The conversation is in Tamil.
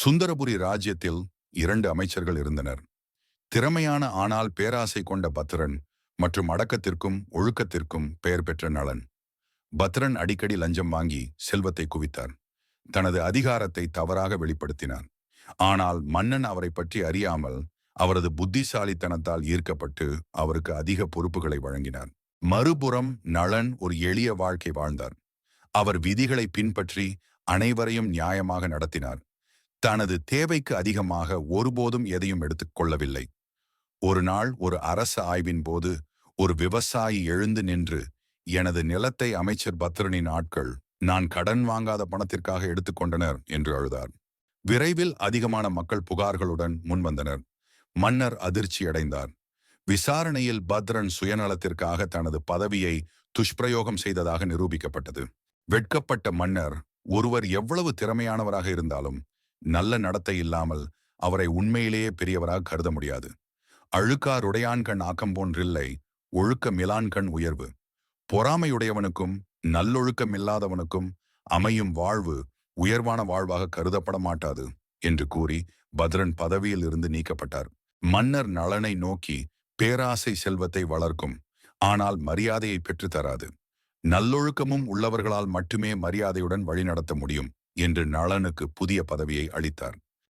சுந்தரபுரி ராஜ்யத்தில் 2 அமைச்சர்கள் இருந்தனர். திறமையான ஆனால் பேராசை கொண்ட பத்ரன் மற்றும் அடக்கத்திற்கும் ஒழுக்கத்திற்கும் பெயர் பெற்ற நளன். பத்ரன் அடிக்கடி லஞ்சம் வாங்கி செல்வத்தை குவித்தார். தனது அதிகாரத்தை தவறாக வெளிப்படுத்தினார். ஆனால் மன்னன் அவரை பற்றி அறியாமல் அவரது புத்திசாலித்தனத்தால் ஈர்க்கப்பட்டு அவருக்கு அதிக பொறுப்புகளை வழங்கினார். மறுபுறம் நளன் ஒரு எளிய வாழ்க்கை வாழ்ந்தார். அவர் விதிகளை பின்பற்றி அனைவரையும் நியாயமாக நடத்தினார். தனது தேவைக்கு அதிகமாக ஒருபோதும் எதையும் எடுத்துக் கொள்ளவில்லை. ஒரு நாள் ஒரு அரச ஆய்வின் போது ஒரு விவசாயி எழுந்து நின்று, எனது நிலத்தை அமைச்சர் பத்ரனின் ஆட்கள் நான் கடன் வாங்காத பணத்திற்காக எடுத்துக்கொண்டனர் என்று அழுதார். விரைவில் அதிகமான மக்கள் புகார்களுடன் முன்வந்தனர். மன்னர் அதிர்ச்சியடைந்தார். விசாரணையில் பத்ரன் சுயநலத்திற்காக தனது பதவியை துஷ்பிரயோகம் செய்ததாக நிரூபிக்கப்பட்டது. வெட்கப்பட்ட மன்னர், ஒருவர் எவ்வளவு திறமையானவராக இருந்தாலும் நல்ல நடத்தை இல்லாமல் அவரை உண்மையிலேயே பெரியவராக கருத முடியாது. அழுக்கார் உடையான்கண் ஆக்கம் போன்றில்லை, ஒழுக்க மிலான்கண் உயர்வு. பொறாமையுடையவனுக்கும் நல்லொழுக்கம் இல்லாதவனுக்கும் அமையும் வாழ்வு உயர்வான வாழ்வாக கருதப்பட மாட்டாது என்று கூறி பத்ரன் பதவியில் இருந்து நீக்கப்பட்டார். மன்னர் நளனை நோக்கி, பேராசை செல்வத்தை வளர்க்கும், ஆனால் மரியாதையை பெற்றுத்தராது. நல்லொழுக்கமும் உள்ளவர்களால் மட்டுமே மரியாதையுடன் வழிநடத்த முடியும் என்று நளனுக்கு புதிய பதவியை அளித்தார்.